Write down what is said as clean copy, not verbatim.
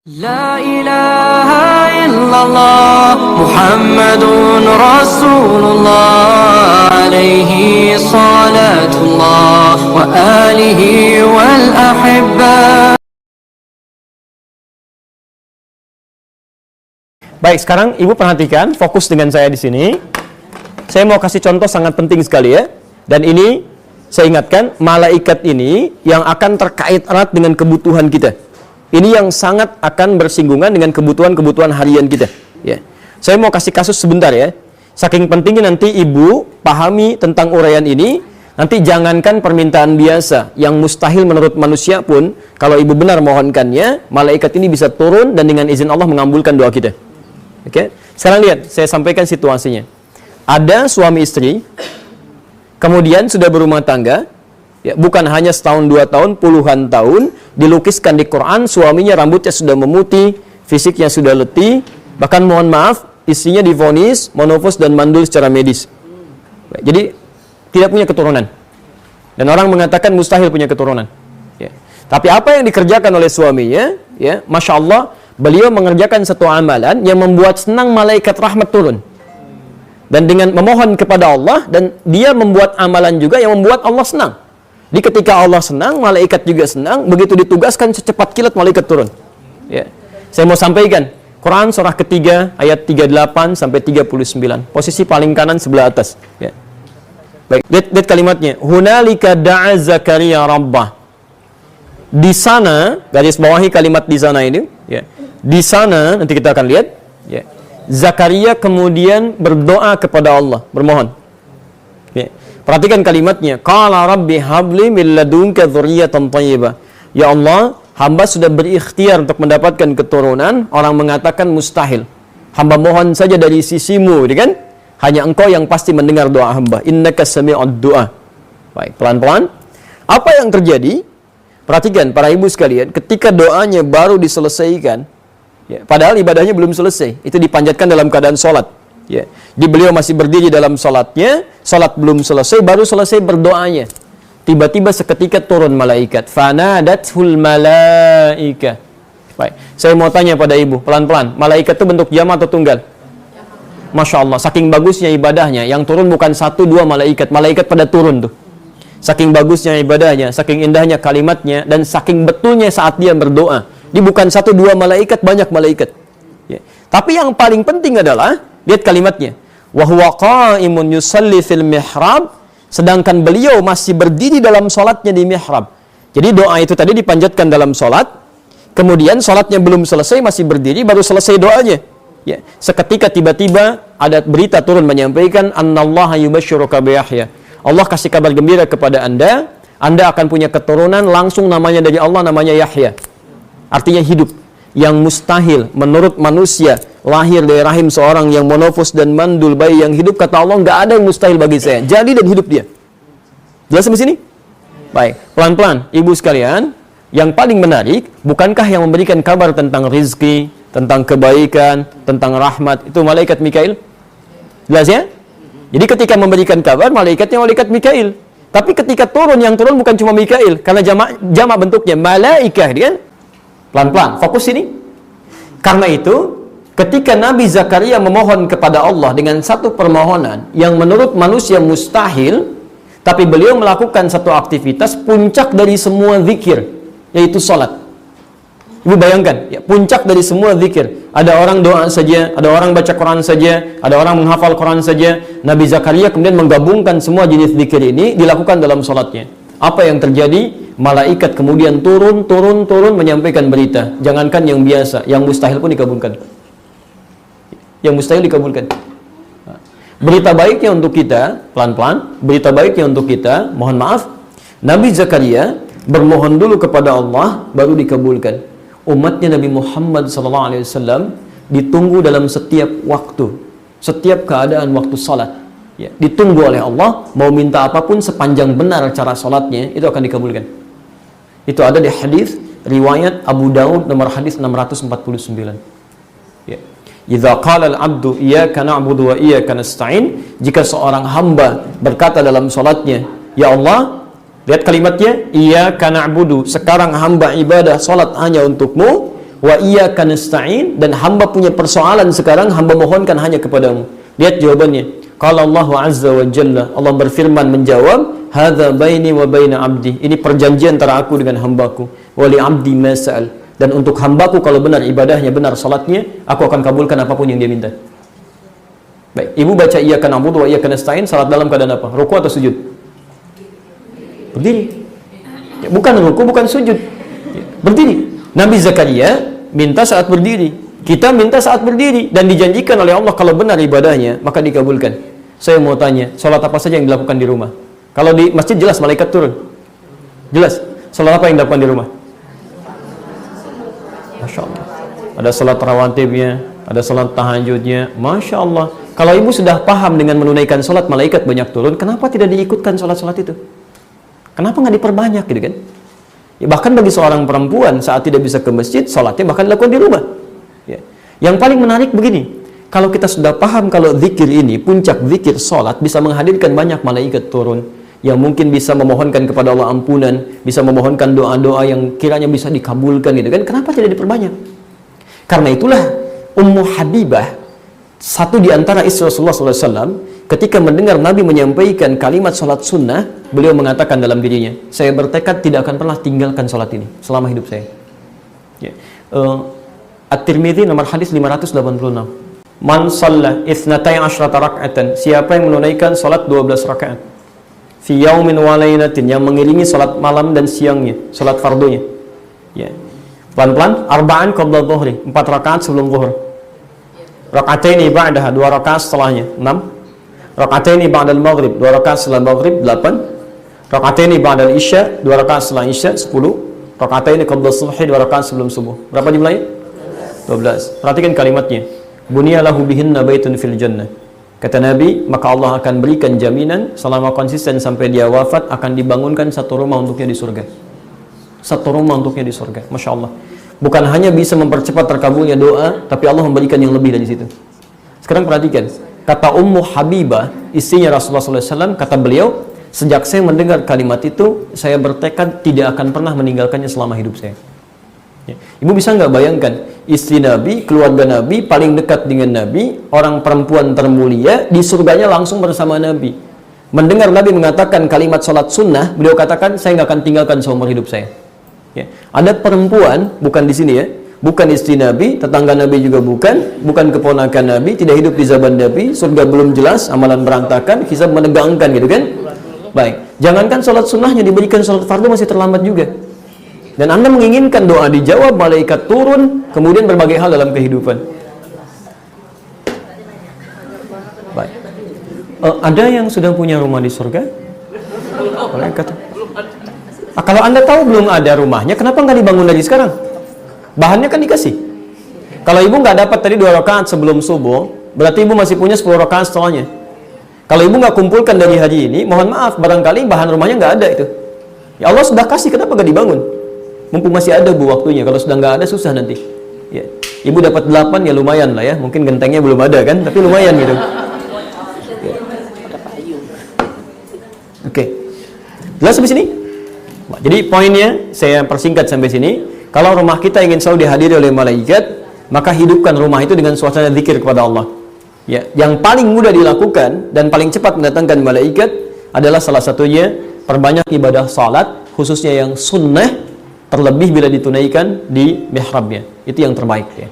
لا إله إلا الله محمد رسول الله عليه صلاة الله وآله والأحبة. Baik, sekarang Ibu perhatikan, fokus dengan saya di sini. Saya mau kasih contoh sangat penting sekali ya. Dan ini saya ingatkan, malaikat ini yang akan terkait erat dengan kebutuhan kita. Ini yang sangat akan bersinggungan dengan kebutuhan-kebutuhan harian kita. Ya. Saya mau kasih kasus sebentar ya. Saking pentingnya nanti Ibu pahami tentang uraian ini. Nanti jangankan permintaan biasa yang mustahil menurut manusia pun, kalau Ibu benar mohonkannya, malaikat ini bisa turun dan dengan izin Allah mengabulkan doa kita. Oke? Sekarang lihat, saya sampaikan situasinya. Ada suami istri, kemudian sudah berumah tangga. Ya, bukan hanya setahun, 2 tahun, puluhan tahun, dilukiskan di Quran, suaminya rambutnya sudah memutih, fisiknya sudah letih, bahkan mohon maaf, istrinya divonis, monofos dan mandul secara medis. Jadi, tidak punya keturunan. Dan orang mengatakan mustahil punya keturunan. Ya. Tapi apa yang dikerjakan oleh suaminya, ya, Masya Allah, beliau mengerjakan satu amalan yang membuat senang malaikat rahmat turun. Dan dengan memohon kepada Allah, dan dia membuat amalan juga yang membuat Allah senang. Di ketika Allah senang, malaikat juga senang. Begitu ditugaskan secepat kilat malaikat turun. Ya. Saya mau sampaikan Quran surah ketiga ayat 38 sampai 39. Posisi paling kanan sebelah atas. Ya. Baik, lihat kalimatnya. Hunalika da'a Zakaria rabbah. Di sana, garis bawahi kalimat di sana ini. Ya. Di sana nanti kita akan lihat. Ya. Zakaria kemudian berdoa kepada Allah, bermohon. Ya. Perhatikan kalimatnya. Qala rabbi habli min ladunka dzurriyyatan thayyibah. Ya Allah, hamba sudah berikhtiar untuk mendapatkan keturunan. Orang mengatakan mustahil. Hamba mohon saja dari sisimu, kan? Hanya engkau yang pasti mendengar doa hamba. Innaka sami'ud du'a. Baik, pelan-pelan. Apa yang terjadi? Perhatikan para ibu sekalian, ketika doanya baru diselesaikan, ya, padahal ibadahnya belum selesai. Itu dipanjatkan dalam keadaan sholat. Ya. Di beliau masih berdiri dalam sholatnya, sholat belum selesai, baru selesai berdoanya. Tiba-tiba seketika turun malaikat. Fanadathul malaika. Baik, saya mau tanya pada ibu, pelan-pelan. Malaikat itu bentuk jama atau tunggal? Masya Allah, saking bagusnya ibadahnya. Yang turun bukan 1-2 malaikat. Malaikat pada turun tuh. Saking bagusnya ibadahnya, saking indahnya kalimatnya, dan saking betulnya saat dia berdoa. Dia bukan 1-2 malaikat, banyak malaikat. Ya. Tapi yang paling penting adalah, lihat kalimatnya. Wa huwa qa'imun yusalli fil mihrab, sedangkan beliau masih berdiri dalam salatnya di mihrab. Jadi doa itu tadi dipanjatkan dalam salat, kemudian salatnya belum selesai masih berdiri, baru selesai doanya. Ya, seketika tiba-tiba ada berita turun menyampaikan annallaha yubashshiruka bi Yahya. Allah kasih kabar gembira kepada Anda akan punya keturunan, langsung namanya dari Allah, namanya Yahya. Artinya hidup. Yang mustahil menurut manusia lahir dari rahim seorang yang monofos dan mandul, bayi yang hidup, kata Allah nggak ada yang mustahil bagi saya. Jadi dan hidup dia. Jelas sampai sini? Baik, pelan-pelan ibu sekalian, yang paling menarik, bukankah yang memberikan kabar tentang rizki, tentang kebaikan, tentang rahmat, itu malaikat Mikail? Jelas ya? Jadi ketika memberikan kabar, malaikatnya malaikat Mikail. Tapi ketika turun, yang turun bukan cuma Mikail, karena jamak bentuknya malaikah, kan? Pelan-pelan, fokus sini. Karena itu, ketika Nabi Zakaria memohon kepada Allah dengan satu permohonan yang menurut manusia mustahil, tapi beliau melakukan satu aktivitas puncak dari semua zikir, yaitu salat. Ibu bayangkan, ya, puncak dari semua zikir. Ada orang doa saja, ada orang baca Quran saja, ada orang menghafal Quran saja. Nabi Zakaria kemudian menggabungkan semua jenis zikir ini dilakukan dalam salatnya. Apa yang terjadi? Malaikat kemudian turun menyampaikan berita. Jangankan yang biasa, yang mustahil pun dikabulkan. Yang mustahil dikabulkan. Berita baiknya untuk kita, pelan-pelan, berita baiknya untuk kita, mohon maaf, Nabi Zakaria bermohon dulu kepada Allah, baru dikabulkan. Umatnya Nabi Muhammad SAW ditunggu dalam setiap waktu, setiap keadaan waktu salat. Ya, ditunggu oleh Allah, mau minta apapun sepanjang benar cara salatnya, itu akan dikabulkan. Itu ada di hadis riwayat Abu Daud nomor hadis 649. Ya. Idza qala al-'abdu iyyaka na'budu wa iyyaka nasta'in, jika seorang hamba berkata dalam salatnya, ya Allah, lihat kalimatnya, iyyaka na'budu, sekarang hamba ibadah salat hanya untukmu, wa iyyaka nasta'in, dan hamba punya persoalan sekarang, hamba mohonkan hanya kepadamu. Lihat jawabannya. Qala Allah azza wa jalla, Allah berfirman menjawab, hadza baini wa baina abdi, ini perjanjian antara aku dengan hambaku, wa li abdi ma sa'al, dan untuk hambaku kalau benar ibadahnya, benar salatnya, aku akan kabulkan apapun yang dia minta. Baik, ibu baca iyyaka na'budu wa iyyaka nasta'in, salat dalam keadaan apa? Ruku atau sujud? Berdiri. Ya, bukan ruku, bukan sujud. Ya, berdiri. Nabi Zakaria minta saat berdiri, kita minta saat berdiri, dan dijanjikan oleh Allah kalau benar ibadahnya maka dikabulkan. Saya mau tanya, sholat apa saja yang dilakukan di rumah? Kalau di masjid jelas malaikat turun, jelas. Sholat apa yang dilakukan di rumah? Masya Allah. Ada sholat rawatibnya, ada sholat tahajudnya, Masya Allah. Kalau ibu sudah paham dengan menunaikan sholat malaikat banyak turun, kenapa tidak diikutkan sholat-sholat itu? Kenapa nggak diperbanyak gitu kan? Ya, bahkan bagi seorang perempuan saat tidak bisa ke masjid, sholatnya bahkan dilakukan di rumah. Ya. Yang paling menarik begini, kalau kita sudah paham kalau zikir ini, puncak zikir sholat bisa menghadirkan banyak malaikat turun, yang mungkin bisa memohonkan kepada Allah ampunan, bisa memohonkan doa-doa yang kiranya bisa dikabulkan gitu kan, kenapa tidak diperbanyak? Karena itulah Ummu Habibah, satu di antara istri Rasulullah SAW, ketika mendengar Nabi menyampaikan kalimat sholat sunnah, beliau mengatakan dalam dirinya, saya bertekad tidak akan pernah tinggalkan sholat ini selama hidup saya. Ya. At-Tirmidzi nomor hadis 586. Man shalla itsnatai asyrata rak'atan, siapa yang menunaikan sholat 12 rakaat fi yaumin wa lailatin, yang mengiringi sholat malam dan siangnya, sholat fardunya. Ya. Pelan-pelan, arba'an qabla dhuhri, 4 rakaat sebelum zuhur. Rak'ataini ba'daha, 2 rakaat setelahnya, 6. Rak'ataini ba'dal maghrib, 2 rakaat setelah maghrib, 8. Rak'ataini ba'dal isya, 2 rakaat setelah isya, 10. Rak'ataini qabla subhi, 2 rakaat sebelum subuh. Berapa jumlahnya? 12. Perhatikan kalimatnya. Bunyalahu bihinna baitun fil jannah. Kata Nabi, maka Allah akan berikan jaminan selama konsisten sampai dia wafat akan dibangunkan satu rumah untuknya di surga. Satu rumah untuknya di surga. Masya Allah. Bukan hanya bisa mempercepat terkabulnya doa, tapi Allah memberikan yang lebih dari situ. Sekarang perhatikan. Kata Ummu Habibah, istrinya Rasulullah SAW, kata beliau, sejak saya mendengar kalimat itu, saya bertekad tidak akan pernah meninggalkannya selama hidup saya. Ya. Ibu bisa nggak bayangkan, istri Nabi, keluarga Nabi, paling dekat dengan Nabi, orang perempuan termulia, di surganya langsung bersama Nabi. Mendengar Nabi mengatakan kalimat sholat sunnah, beliau katakan, saya nggak akan tinggalkan seumur hidup saya. Ya. Ada perempuan, bukan di sini ya, bukan istri Nabi, tetangga Nabi juga bukan keponakan Nabi, tidak hidup di zaman Nabi, surga belum jelas, amalan berantakan, hisab menegangkan gitu kan. Baik, jangankan sholat sunnahnya diberikan sholat fardu masih terlambat juga. Dan Anda menginginkan doa dijawab, malaikat turun, kemudian berbagai hal dalam kehidupan. Baik. Ada yang sudah punya rumah di surga? Malaikat. Kalau Anda tahu belum ada rumahnya, kenapa nggak dibangun dari sekarang? Bahannya kan dikasih. Kalau ibu nggak dapat tadi 2 rakaat sebelum subuh, berarti ibu masih punya 10 rakaat setelahnya. Kalau ibu nggak kumpulkan dari hari ini, mohon maaf, barangkali bahan rumahnya nggak ada itu. Ya Allah sudah kasih, kenapa nggak dibangun? Mumpung masih ada bu waktunya, kalau sudah nggak ada susah nanti. Ya. Ibu dapat 8 ya lumayan lah ya, mungkin gentengnya belum ada kan, tapi lumayan gitu. Ya. Oke. Jelas sampai sini? Jadi poinnya saya persingkat sampai sini. Kalau rumah kita ingin selalu dihadiri oleh malaikat, maka hidupkan rumah itu dengan suasana zikir kepada Allah. Ya, yang paling mudah dilakukan dan paling cepat mendatangkan malaikat adalah salah satunya perbanyak ibadah salat, khususnya yang sunnah, terlebih bila ditunaikan di mihrabnya. Itu yang terbaik ya.